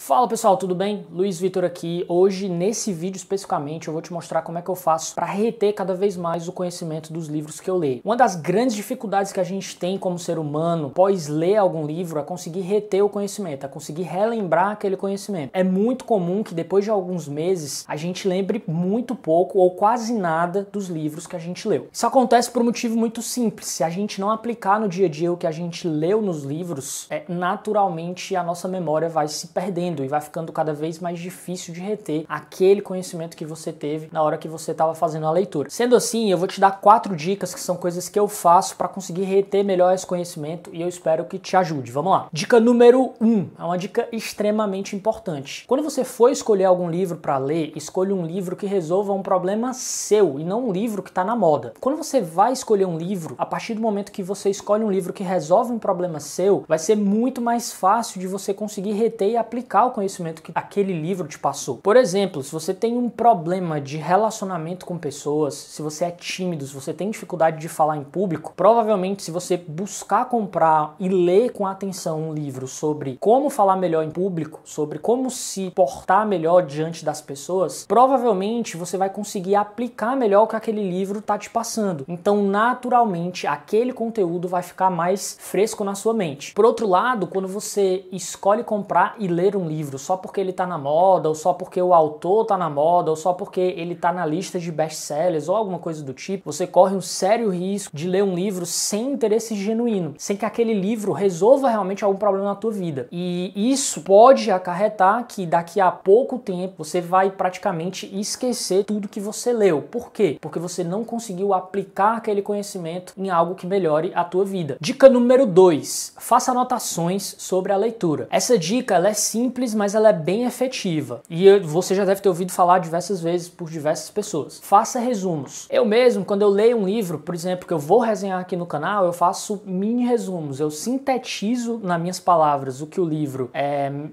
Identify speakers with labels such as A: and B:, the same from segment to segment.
A: Fala pessoal, tudo bem? Luiz Vitor aqui. Hoje, nesse vídeo especificamente, eu vou te mostrar como é que eu faço para reter cada vez mais o conhecimento dos livros que eu leio. Uma das grandes dificuldades que a gente tem como ser humano, após ler algum livro, é conseguir reter o conhecimento, é conseguir relembrar aquele conhecimento. É muito comum que depois de alguns meses, a gente lembre muito pouco ou quase nada dos livros que a gente leu. Isso acontece por um motivo muito simples. Se a gente não aplicar no dia a dia o que a gente leu nos livros, naturalmente a nossa memória vai se perdendo e vai ficando cada vez mais difícil de reter aquele conhecimento que você teve na hora que você estava fazendo a leitura. Sendo assim, eu vou te dar 4 dicas que são coisas que eu faço para conseguir reter melhor esse conhecimento e eu espero que te ajude. Vamos lá. Dica número 1, é uma dica extremamente importante. Quando você for escolher algum livro para ler, escolha um livro que resolva um problema seu e não um livro que está na moda. Quando você vai escolher um livro, a partir do momento que você escolhe um livro que resolve um problema seu, vai ser muito mais fácil de você conseguir reter e aplicar o conhecimento que aquele livro te passou. Por exemplo, se você tem um problema de relacionamento com pessoas, se você é tímido, se você tem dificuldade de falar em público, provavelmente se você buscar comprar e ler com atenção um livro sobre como falar melhor em público, sobre como se portar melhor diante das pessoas, provavelmente você vai conseguir aplicar melhor o que aquele livro está te passando. Então, naturalmente, aquele conteúdo vai ficar mais fresco na sua mente. Por outro lado, quando você escolhe comprar e ler um livro só porque ele tá na moda, ou só porque o autor tá na moda, ou só porque ele tá na lista de best-sellers, ou alguma coisa do tipo, você corre um sério risco de ler um livro sem interesse genuíno, sem que aquele livro resolva realmente algum problema na tua vida. E isso pode acarretar que daqui a pouco tempo você vai praticamente esquecer tudo que você leu. Por quê? Porque você não conseguiu aplicar aquele conhecimento em algo que melhore a tua vida. Dica número 2, faça anotações sobre a leitura. Essa dica ela é simples, mas ela é bem efetiva. E você já deve ter ouvido falar diversas vezes por diversas pessoas. Faça resumos. Eu mesmo, quando eu leio um livro, por exemplo, que eu vou resenhar aqui no canal, eu faço mini resumos. Eu sintetizo nas minhas palavras o que o livro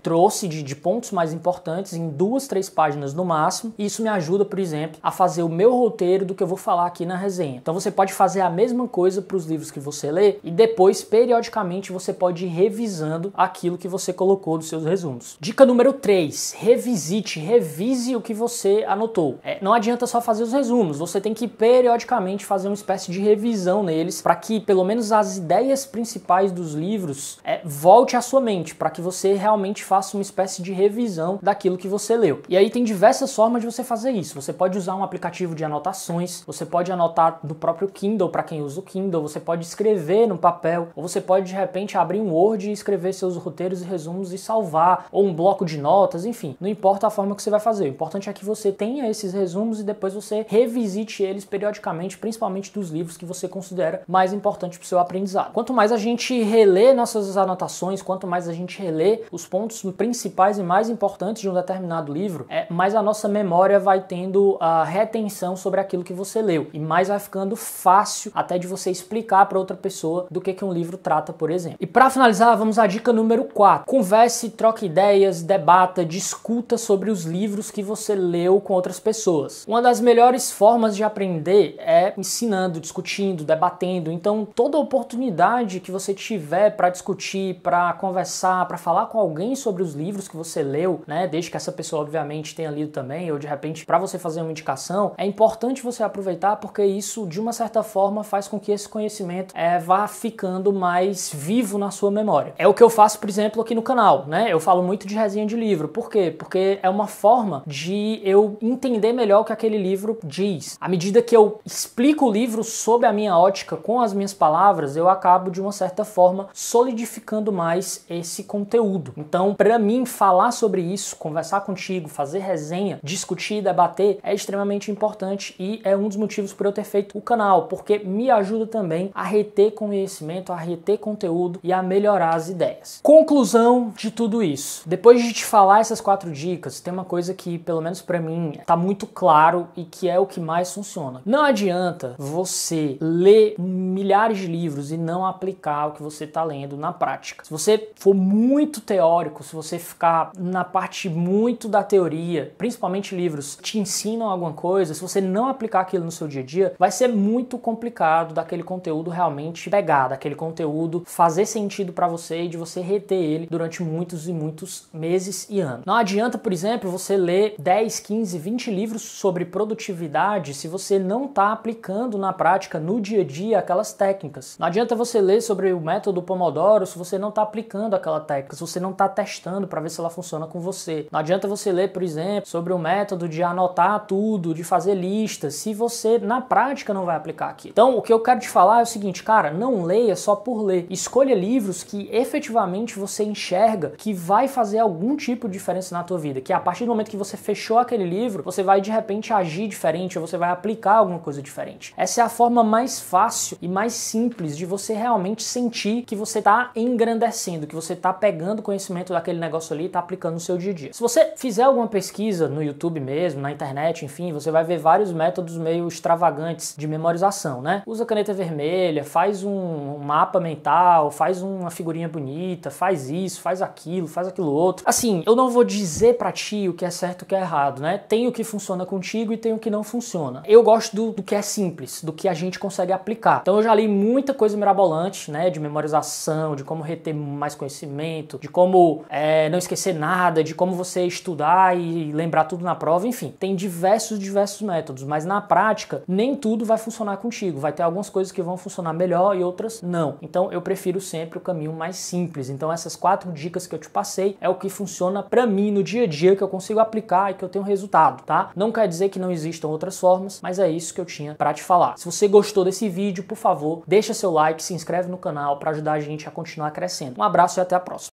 A: trouxe de pontos mais importantes em 2, 3 páginas no máximo. E isso me ajuda, por exemplo, a fazer o meu roteiro do que eu vou falar aqui na resenha. Então você pode fazer a mesma coisa para os livros que você lê e depois, periodicamente, você pode ir revisando aquilo que você colocou nos seus resumos. Dica número 3, revise o que você anotou. Não adianta só fazer os resumos, você tem que periodicamente fazer uma espécie de revisão neles para que pelo menos as ideias principais dos livros volte à sua mente, para que você realmente faça uma espécie de revisão daquilo que você leu. E aí tem diversas formas de você fazer isso. Você pode usar um aplicativo de anotações, você pode anotar do próprio Kindle para quem usa o Kindle, você pode escrever no papel, ou você pode de repente abrir um Word e escrever seus roteiros e resumos e salvar, ou um bloco de notas, enfim, não importa a forma que você vai fazer, o importante é que você tenha esses resumos e depois você revisite eles periodicamente, principalmente dos livros que você considera mais importantes para o seu aprendizado. Quanto mais a gente relê nossas anotações, quanto mais a gente relê os pontos principais e mais importantes de um determinado livro, mais a nossa memória vai tendo a retenção sobre aquilo que você leu e mais vai ficando fácil até de você explicar para outra pessoa do que um livro trata, por exemplo. E para finalizar, vamos à dica número 4. Converse, troque ideias, debata, discuta sobre os livros que você leu com outras pessoas. Uma das melhores formas de aprender é ensinando, discutindo, debatendo. Então, toda oportunidade que você tiver para discutir, para conversar, para falar com alguém sobre os livros que você leu, né, desde que essa pessoa obviamente tenha lido também, ou de repente para você fazer uma indicação, é importante você aproveitar porque isso de uma certa forma faz com que esse conhecimento vá ficando mais vivo na sua memória. É o que eu faço, por exemplo, aqui no canal, né? Eu falo muito de resenha de livro. Por quê? Porque é uma forma de eu entender melhor o que aquele livro diz. À medida que eu explico o livro sob a minha ótica, com as minhas palavras, eu acabo de uma certa forma solidificando mais esse conteúdo. Então, para mim, falar sobre isso, conversar contigo, fazer resenha, discutir, debater, é extremamente importante e é um dos motivos por eu ter feito o canal, porque me ajuda também a reter conhecimento, a reter conteúdo e a melhorar as ideias. Conclusão de tudo isso. Depois de te falar essas 4 dicas, tem uma coisa que, pelo menos pra mim, tá muito claro e que é o que mais funciona. Não adianta você ler milhares de livros e não aplicar o que você tá lendo na prática. Se você for muito teórico, se você ficar na parte muito da teoria, principalmente livros que te ensinam alguma coisa, se você não aplicar aquilo no seu dia a dia, vai ser muito complicado daquele conteúdo realmente pegar, daquele conteúdo fazer sentido pra você e de você reter ele durante muitos e muitos dias, meses e anos. Não adianta, por exemplo, você ler 10, 15, 20 livros sobre produtividade se você não está aplicando na prática, no dia a dia, aquelas técnicas. Não adianta você ler sobre o método Pomodoro se você não está aplicando aquela técnica, se você não está testando para ver se ela funciona com você. Não adianta você ler, por exemplo, sobre o método de anotar tudo, de fazer listas, se você na prática não vai aplicar aquilo. Então, o que eu quero te falar é o seguinte, cara, não leia só por ler. Escolha livros que efetivamente você enxerga que vai fazer algum tipo de diferença na tua vida, que a partir do momento que você fechou aquele livro, você vai de repente agir diferente, ou você vai aplicar alguma coisa diferente. Essa é a forma mais fácil e mais simples de você realmente sentir que você está engrandecendo, que você está pegando conhecimento daquele negócio ali e está aplicando no seu dia a dia. Se você fizer alguma pesquisa no YouTube mesmo, na internet, enfim, você vai ver vários métodos meio extravagantes de memorização, né? Usa caneta vermelha, faz um mapa mental, faz uma figurinha bonita, faz isso, faz aquilo outro. Assim, eu não vou dizer pra ti o que é certo e o que é errado, né? Tem o que funciona contigo e tem o que não funciona. Eu gosto do que é simples, do que a gente consegue aplicar. Então eu já li muita coisa mirabolante, né? De memorização, de como reter mais conhecimento, de como não esquecer nada, de como você estudar e lembrar tudo na prova, enfim. Tem diversos métodos, mas na prática nem tudo vai funcionar contigo. Vai ter algumas coisas que vão funcionar melhor e outras não. Então eu prefiro sempre o caminho mais simples. Então essas 4 dicas que eu te passei é o que funciona pra mim no dia a dia, que eu consigo aplicar e que eu tenho resultado, tá? Não quer dizer que não existam outras formas, mas é isso que eu tinha pra te falar. Se você gostou desse vídeo, por favor, deixa seu like, se inscreve no canal pra ajudar a gente a continuar crescendo. Um abraço e até a próxima.